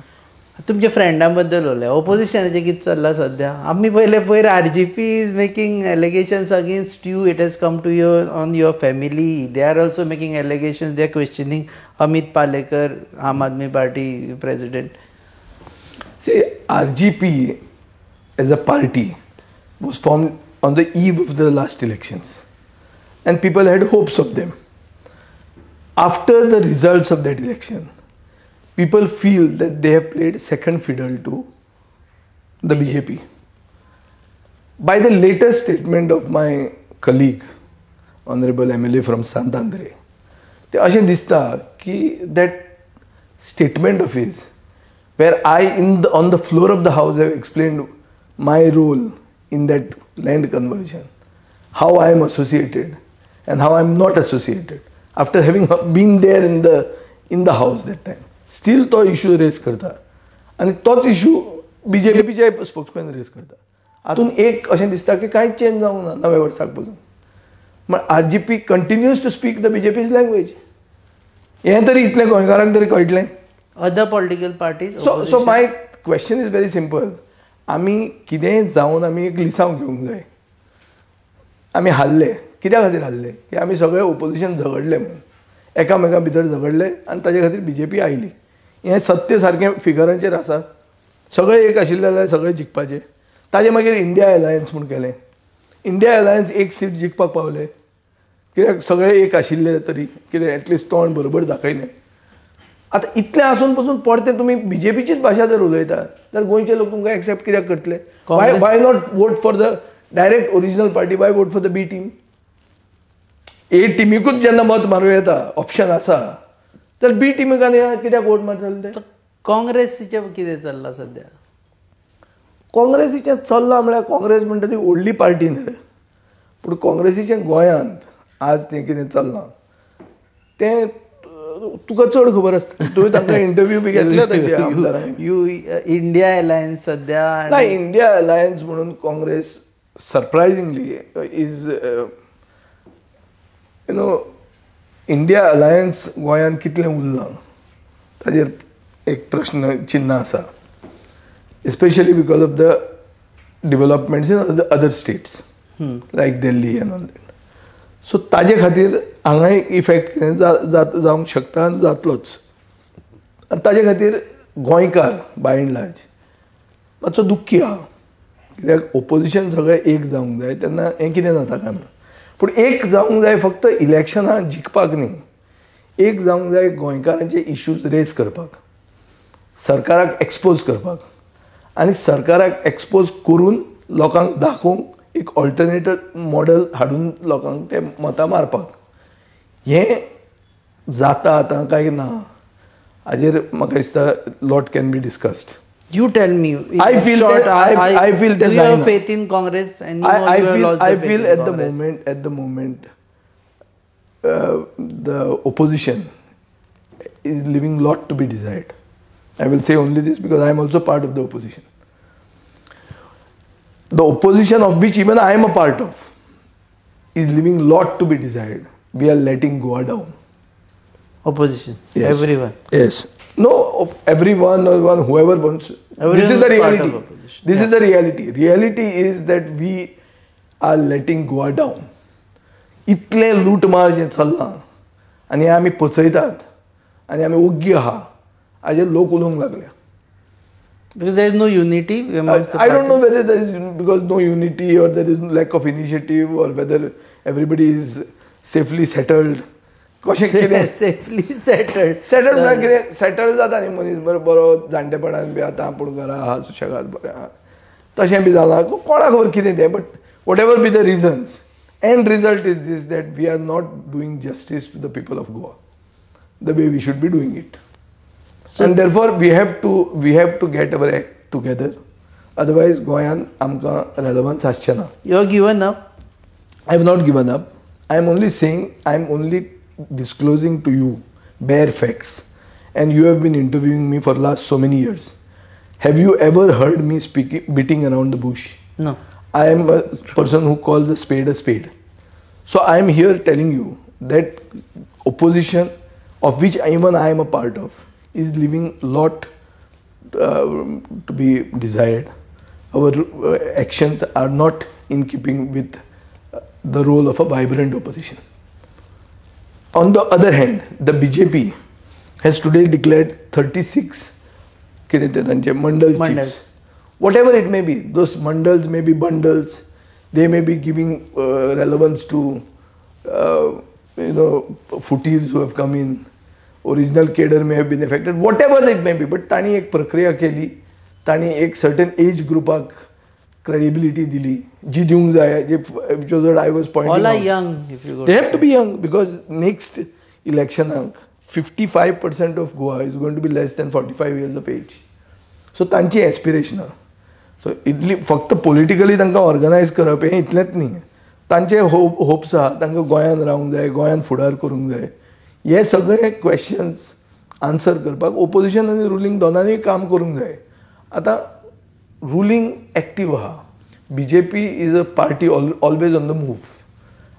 तुमच्या फ्रेंडां बद्दल उलय ओपोजिशनाचें कितें चल्लां सद्या आमी पयर RGP is making allegations against you it has come to your own your family they are also making allegations they are questioning Amit Palekar Aam Aadmi party president. See, RGP as a party was formed on the eve of the last elections and people had hopes of them. After the results of that election, people feel that they have played second fiddle to the BJP. By the latest statement of my colleague, Honorable MLA from Santander, ते अशें दिसता की that statement of his, where I on the floor of the house have explained my role in that land conversion, how I am associated and how I am not associated, after having been there in the house that time. Steel तो issue raise करता आनी तोच issue BJPचे स्पोक्समॅन raise करता. हातून एक अशें दिसता की कांयच चेंज जावंक ना नव्या वर्साक पासून. म्हण RGP continues to speak the BJP's language. हें तरी इतलें गोंयकारांक तरी कळटलें. Other political parties so my question is very simple. आमी कितेंय जावन आमी एक लिसांव घेवंक जाय. आमी हारले कित्या खातीर हारले की आमी सगळे ओपोजिशन झगडले म्हणून एकामेका भितर झगडले आनी ताजे खातीर BJP आयली. हें सत्य सारकें फिगरांचेर आसा. सगळे एक आशिल्ले जाल्यार सगळे जिखपाचे. ताजे मागीर इंडिया अलायन्स म्हूण केलें. इंडिया अलायन्स एक सीट जिखपाक पावले कित्याक सगळे एक आशिल्ले तरी कितें एटलिस्ट तोंड बरोबर दाखयलें. आतां इतलें आसून पसून परते तुमी BJPचीच भाशा जर उलयतात जाल्यार गोंयचे लोक तुमकां एक्सेप्ट कित्याक करतले. Why not vote for the direct original party, Y vote for the B team. A टिमीकूच जेन्ना मत मारूं येता ऑप्शन आसा जाल्यार B टिमीक कित्याक वोट मारतले ते. काँग्रेसीचें कितें चल्लां सद्या. काँग्रेसीचें चल्लां म्हळ्यार काँग्रेस म्हणटा ती व्हडली पार्टी न्ही रे. पूण काँग्रेसीचें गोंयांत आज तें कितें चल्लां तें तुका चड खबर आसता. तुवें तांकां इंटरव्यू बी घेतले तांचे आमदारांनी. यू इंडिया अलायन्स सद्या ना इंडिया अलायन्स म्हणून Congress surprisingly is India alliance गोंयांत कितलें उरलां ताजेर एक प्रश्न चिन्ह आसा. Especially because of the developments in other states like Delhi end all that. So ताजे खातीर हांगा एक इफेक्ट जावंक शकता आनी जातलोच. आनी ताजे खातीर गोंयकार बाय एंड लार्ज मातसो दुख्खी आहा कित्याक ओपोजिशन सगळें एक जावंक जाय तेन्ना हें कितें जाता काय म्हणून. पूण एक जावंक जाय फक्त इलेक्शनां जिखपाक न्ही. एक जावंक जाय गोंयकारांचे इश्यूज रेज करपाक, सरकाराक एक्सपोज करपाक आनी सरकाराक एक्सपोज करून लोकांक दाखोवंक एक ऑल्टरनेटिव मॉडल हाडून लोकांक ते मतां मारपाक. हें जाता आतां काय ना हाजेर म्हाका दिसता lot can be discussed. You tell me. I feel that I feel that do you have faith in Congress and you have lost I the faith feel in at Congress. the moment the opposition is leaving lot to be desired. I will say only this because I am also part of the opposition. The opposition of which even I am a part of is leaving lot to be desired. We are letting Goa down. Opposition. Yes. Everyone. Yes. No, everyone or one whoever wants. This is the reality. This is the reality. Reality is that we are letting Goa down. इतले लूटमार जे चल्लां आनी आमी पचयतात आनी आमी ओग्गी आहा हाजेर लोक उलोवंक लागल्या. Because there is no unity amongst the I don't know whether there is because no unity or there is lack of initiative or whether everybody is safely settled. Safely settled. Settled म्हळ्यार कितें settle जाता न्ही मनीस बरो जाणटेपणान बी आतां आपूण घरा आहा सुशेगाद बरें आहा तशें बी जालां कोणा खबर कितें तें. But whatever be the reasons, end result is this that we are not doing justice to the people of Goa the way we should be doing it. And therefore we have to get our act together. Otherwise गोंयांत आमकां relevance आसचें ना. You are given up? I have not given up. I am only saying, I am only disclosing to you bare facts. And you have been interviewing me for last so many years. Have you ever heard me beating around the bush? No. I am a person who calls a spade. So I am here telling you that opposition, of which even I am a part of, is leaving a lot to be desired. Our actions are not in keeping with the role of a vibrant opposition. On the other hand, the BJP has today declared 36 mandal chiefs. Whatever it may be, those mandals may be bundles, they may be giving relevance to footies who have come in, original cadre may have been affected, whatever it may be. But tani ek prakriya keli, tani ek certain age groupak credibility dili, ji diung jay, which was what I was pointing out. All are young, if you go. They have to be young because next election 55% of Goa is going to be less than 45 years of age. So तांची aspiration. So इतली फक्त politically तांकां organize करप हें इतलेंच न्ही. तांचे hopes आहा तांकां गोंयांत रावंक जाय, गोंयांत फुडार करूंक जाय. हे सगळे क्वेश्चन्स आन्सर करपाक ओपोजिशन आनी रुलींग दोनांनी काम करूंक जाय. आतां ruling active आहा. BJP is a party always on the move.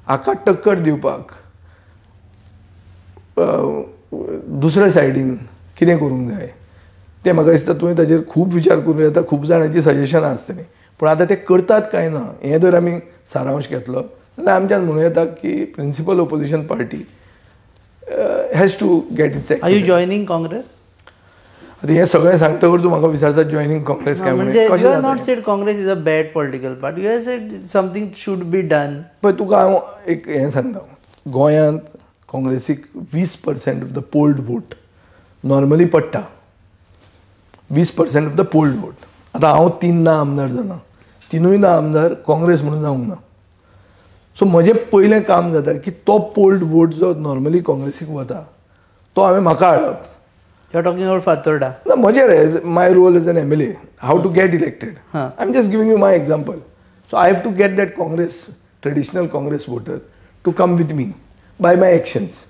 हाका टक्कर दिवपाक दुसऱ्या सायडीन कितें करूंक जाय तें म्हाका दिसता तुवें ताजेर खूब विचार करूं येता. खूब जाणांची सजेशनां आसतलीं. पूण आतां ते करतात काय ना हें जर आमी सारांश घेतलो जाल्यार आमच्यान म्हणूं येता की principal opposition party has to get its. Are you joining Congress? हे सगळें सांगतकर तूं म्हाका विचारता जॉयनिंग काँग्रेस काय म्हणजे you have not sed Congress is a bad political party. You have sed something should be done. पळय तुका हांव एक हें सांगता. गोंयांत काँग्रेसीक 20% of the polled vote normally पडटा. 20% ऑफ द पोल्ड वोट. आतां हांव 3 आमदार जालां. 3 आमदार काँग्रेस म्हणून जावंक ना. सो म्हजें पयलें काम जाता की तो पोल्ड वोट जो नॉर्मली काँग्रेसीक वता तो हांवें म्हाका हाडप. You are talking about Fatorda. No, my role as an MLA, how to get elected. I'm just giving you my example. So I have to get that traditional Congress voter to come with me by my actions.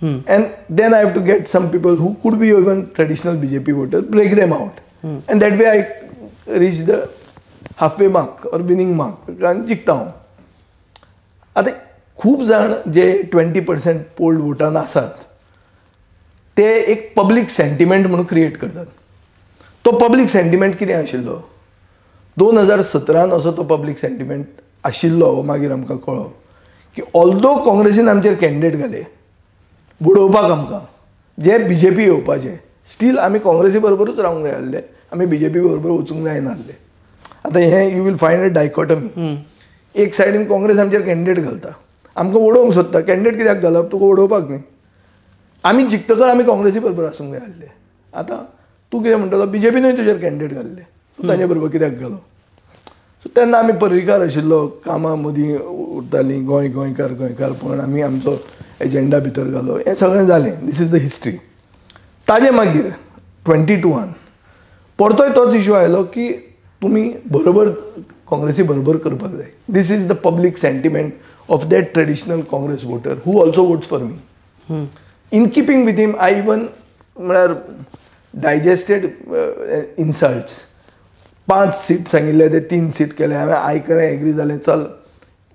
And then I have to get some people who could be even traditional BJP voters, break them out. And that way I reach the halfway mark or winning mark. And जिखता हांव. आतां खूब जाण जे 20% polled वोटान आसात ते एक public sentiment म्हणून create करतात. तो पब्लीक सेंटिमेंट कितें आशिल्लो 2017 असो तो पब्लीक सेंटिमेंट आशिल्लो. मागीर आमकां कळ्ळो की ऑल्दो काँग्रेसीन आमचेर कॅन्डिडेट घाले बुडोवपाक आमकां जे BJP येवपाचे, स्टील आमी काँग्रेसी बरोबरूच रावंक जाय आसले, आमी BJP बरोबर वचूंक जायना आसले. आतां हें you will find a dichotomy. एक सायडीन काँग्रेस आमचेर कॅन्डिडेट घालता, आमकां वडोवंक सोदता. कॅन्डिडेट कित्याक घालप? तुका वडोवपाक न्ही. आमी जिखतकर आमी काँग्रेसी बरोबर आसूंक जाय आसले. आतां तूं कितें म्हणटलो BJPनूय तुजेर कॅन्डिडेट घाल्ले, तूं ताजे बरोबर कित्याक गेलो? सो तेन्ना आमी पर्रीकार आशिल्लो, कामां मदीं उरतालीं, गोंयकार पूण आमी आमचो एजेंडा भितर घालो. हें सगळें जालें. This is the history. ताजे मागीर 22 परतोय तोच इश्यू आयलो की तुमी बरोबर काँग्रेसी बरोबर करपाक जाय. This is the public sentiment of that traditional Congress voter who also votes for me. In keeping with him, I even digested insults. 5 seat सांगिल्ले ते 3 सीट केले. हांवें आयकलें, एग्री जालें, चल.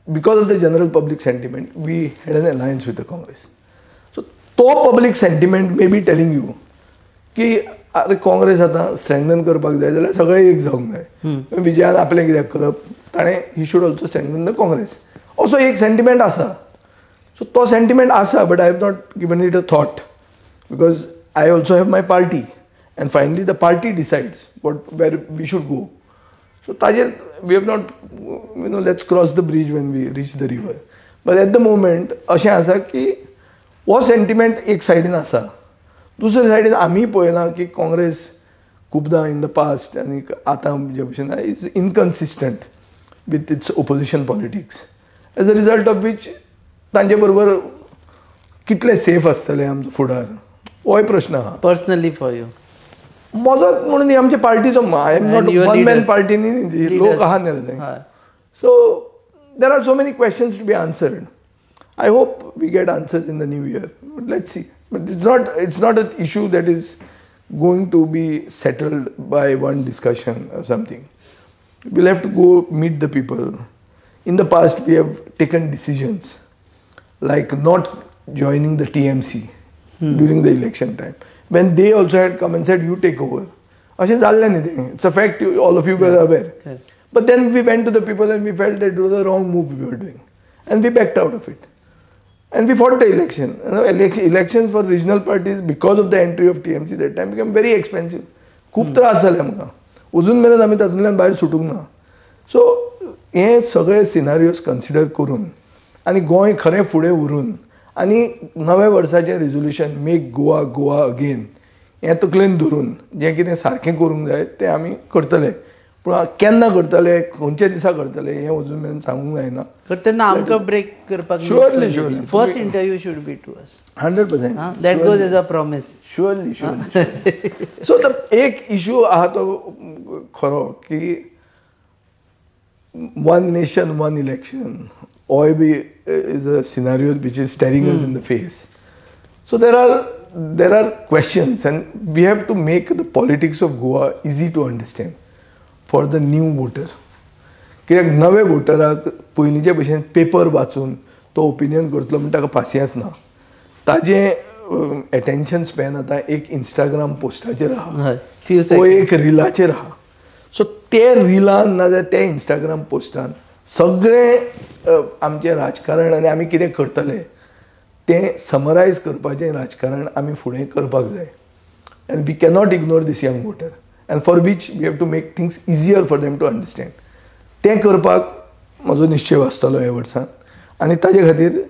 Because of the general public sentiment, we had an alliance with the Congress. So तो public sentiment may be telling you की आतां काँग्रेस आतां स्ट्रेंथन करपाक जाय जाल्यार सगळे एक जावंक जाय. विजयान आपलें कित्याक करप? ताणें he should also strengthen the Congress. असो एक सेंटिमेंट आसा. So to sentiment asa, but I have not given it a thought because I also have my party, and finally the party decides where we should go. So Tajer, we have not, let's cross the bridge when we reach the river. But at the moment, अशें आसा की वो sentiment एक सायडीन आसा. दुसऱ्या सायडीन आमी पळयना की काँग्रेस खुबदां इन द पास्ट आनी आतां जे भशेन is inconsistent with its opposition politics. As a result of which तांचे बरोबर कितले सेफ आसतले आमचो फुडार होय प्रश्न आहा. पर्सनली फॉर यू मजत म्हणून ही आमच्या पार्टीचो I am not one man party न्ही, लोक आहा न्ही थंय. So there are so many questions to be answered. I hope we get answers in the new year. But let's see. But it's not an issue that is going to be settled by one discussion or something. We'll have to go meet the people. In the past, we have taken decisions like not joining the TMC during the election time. When they also had come and said, you take over. It's a fact, all of you were aware. Correct. But then we went to the people and we felt that it was the wrong move we were doing. And we backed out of it. And we fought the election. Elections for regional parties, because of the entry of TMC that time, became very expensive. खूप त्रास जाले आमकां. अजून मेरेन आमी तातूंतल्यान भायर सुटूंक ना. सो हे सगळे सिनारियोज कन्सिडर करून आनी गोंय खरें फुडें व्हरून आनी नव्या वर्साचें रिजोल्युशन मेक गोवा अगेन हें तकलेन धरून जें कितें सारकें करूंक जाय तें आमी करतले. पूण केन्ना करतले, खंयच्या दिसा करतले हें अजून मेरेन सांगूंक जायना. तेन्ना आमकां ब्रेक करपाक Surely. First interview should be to us. 100%. That goes as a promise. Surely. So एक इशू आहा तो खरो की one nation, one election. OIB is a scenario which is staring us in the face. So there are questions and we have to make the politics of Goa easy to understand for the new voter. कित्याक नवे वोटराक पयलींचे भशेन paper वाचून तो opinion करतलो म्हणटा ताका पासियेंस ना. ताजें एटेन्शन स्पॅन आतां एक इंस्टाग्राम पोस्टाचेर आहा, तो एक रिलाचेर आहा. सो ते रिलान नाजाल्यार ते इंस्टाग्राम पोस्टान सगळें आमचें राजकारण आनी आमी कितें करतले तें समरायज करपाचें राजकारण आमी फुडें करपाक जाय. And we cannot ignore this young voter and for which we have to make things easier for them to understand. तें करपाक म्हजो निश्चय आसतलो ह्या वर्सान आनी ताजे खातीर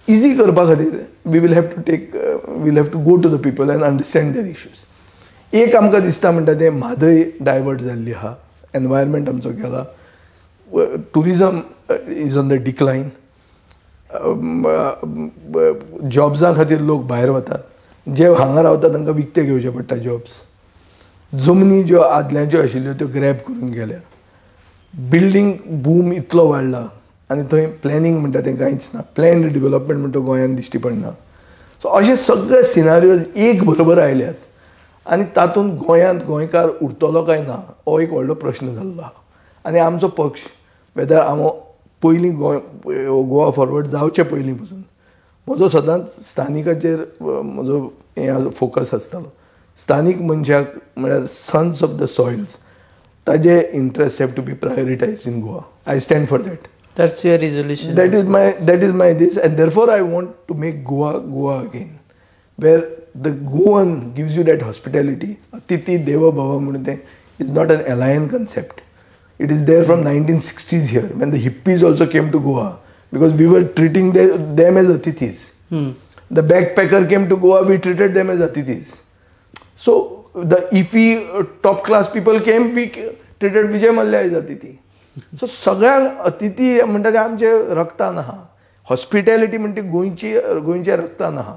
इजी करपा खातीर we will have to go to the people and understand their issues. एक आमकां दिसता म्हणटा तें म्हादय डायवर्ट जाल्ली आहा, एनवायरमेंट आमचो गेला, टुरिजम इज ऑन द डिक्लायन, जॉब्सा खातीर लोक भायर वतात, जे हांगा रावतात तांकां विकते घेवचे पडटा जॉब्स, जमनी ज्यो आदल्यांच्यो आशिल्ल्यो त्यो ग्रॅब करून गेल्या, बिल्डींग बूम इतलो वाडला आनी थंय प्लॅनिंग म्हणटा तें कांयच ना, प्लॅन्ड डेव्हलपमेंट म्हणटा गोंयांत दिश्टी पडना. सो अशे सगळे सिनारियोज एक बरोबर आयल्यात आनी तातूंत गोंयांत गोंयकार उरतलो काय ना हो एक व्हडलो प्रश्न जाल्लो आहा. आनी आमचो पक्ष वेदर हांव पयलीं गोवा फॉरवर्ड जावचे पयलीं पासून म्हजो सदांच स्थानिकाचेर म्हजो हें फोकस आसतालो. स्थानीक मनशाक म्हळ्यार सन्स ऑफ द सॉयल्स ताजे interest have to be prioritized in Goa. I stand for that. That's your resolution. That is my this, and therefore I want to make Goa again, where the Goan gives you that hospitality. Atiti Deva Bhava Munite is not an alien concept. It is there from 1960s here, when the hippies also came to Goa, because we were treating them as atithis. The backpacker came to Goa, we treated them as atithis. So if we top class people came, we treated Vijay Mallya as atithi. So सगळ्यांक अतिथी म्हणटा ते आमचे रक्तान आहा, hospitality म्हणटा गोंयच्या रक्तान आहा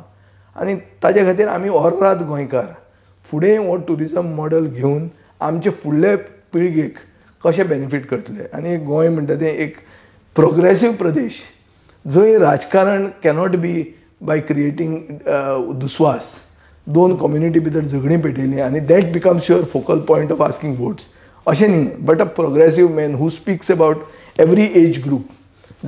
आनी ताजे खातीर आमी ओर्रात गोंयकार फुडें हो टुरिजम मॉडल घेवन आमचे फुडले पिळगेक कशें बेनिफीट करतले. आनी गोंय म्हणटा तें एक प्रोग्रेसीव प्रदेश जंय राजकारण कॅनॉट बी बाय क्रिएटींग दुस्वास, दोन कम्युनिटी भितर झगडीं पेटयलीं आनी that becomes your focal point of asking votes अशें न्ही, but a progressive man who speaks about every age group.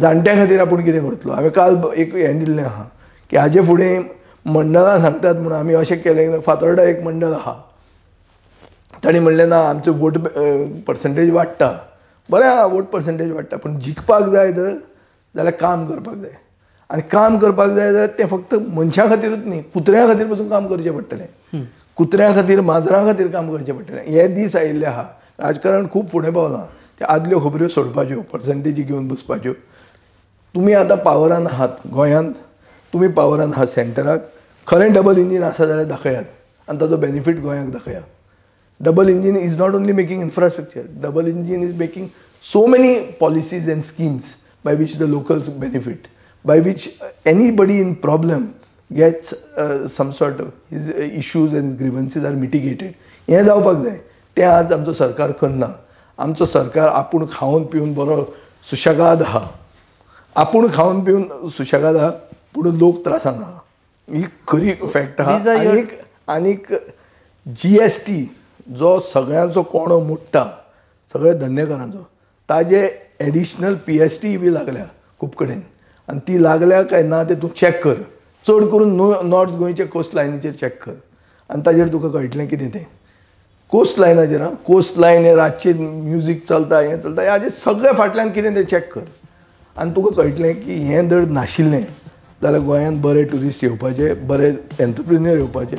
जाणट्यां खातीर आपूण कितें करतलो. हांवें काल एक हें दिल्लें आहा की हाजे फुडें मंडळां सांगतात म्हणून आमी अशें केलें. फातोर्डा एक मंडळ आहा, ताणी म्हणलें ना आमचो वोट पर्संटेज वाडटा. बरें आहा वोट पर्संटेज वाडटा, पूण जिखपाक जाय तर जाल्यार काम करपाक जाय. आनी काम करपाक जाय जाल्यार तें फक्त मनशां खातीरूच न्ही, कुत्र्यां खातीर पसून काम करचें पडटलें. कुत्र्यां खातीर माजरां खातीर काम करचें पडटलें. हे दीस आयिल्ले आहा. राजकारण खूब फुडें पावलां. ते आदल्यो खबऱ्यो सोडपाच्यो, पर्संटेजी घेवन बसपाच्यो. तुमी आतां पावरान आहात गोंयांत, तुमी पावरान आहात सेंटराक. खरें डबल इंजीन आसा जाल्यार दाखयात आनी ताजो बेनिफीट गोंयांक दाखयात. Double engine is not only making infrastructure, double engine is making so many policies and schemes by which the locals benefit, by which anybody in problem gets some sort of his issues and grievances are mitigated. हें जावपाक जाय. तें आज आमचो सरकार करना. आमचो सरकार आपूण खावन पिवन बरो सुशेगाद आहा. आपूण खावन पिवन सुशेगाद आहा, पूण लोक त्रासान आहा. ही खरी फॅक्ट आहा. आनीक GST जो सगळ्यांचो कोणो मोडटा, सगळ्या धंदेकारांचो, ताजे एडिशनल PST बी लागल्या खूब कडेन. आनी ती लागल्या काय ना ते तूं चॅक कर. चड करून नॉर्थ गोंयचे कोस्ट लायनीचेर चॅक कर आनी ताजेर तुका कळटलें कितें तें. कोस्ट लायनाचेर कोस्ट लायन हे रातचे म्युजीक चलता, हें चलता, हाजे सगळ्या फाटल्यान कितें तें चॅक कर आनी तुका कळटलें की हें जर नाशिल्लें जाल्यार गोंयांत बरे ट्युरिस्ट येवपाचे, बरे एंटरप्रिन्युअर येवपाचे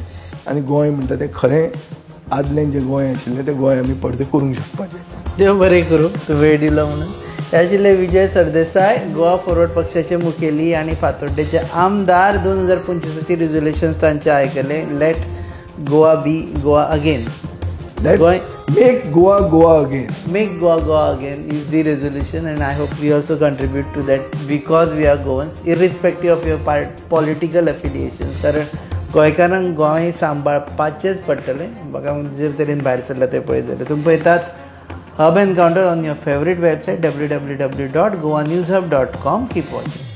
आनी गोंय म्हणटा तें खरें आदलें जें गोंय आशिल्लें तें गोंय आमी परतें करूंक शकपाचें. देव बरें करूं तूं वेळ दिलो म्हणून. हे आशिल्ले विजय सरदेसाय, गोवा फॉरवर्ड पक्षाचे मुखेली आनी फातोड्डेचे आमदार. 2025ची रिझोल्युशन्स तांचे आयकले. Let Goa be Goa again. Make Goa again. Make Goa again is the resolution, and I hope we also contribute to that because we are Goans, irrespective of your political affiliations. कारण गोंयकारांक गोंय सांबाळपाचेंच पडटलें. म्हाका जे तरेन भायर सरला तें पळयत जाल्यार तुमी पळयतात hub encounter on your favourite website www.goanewshub.com. Keep watching.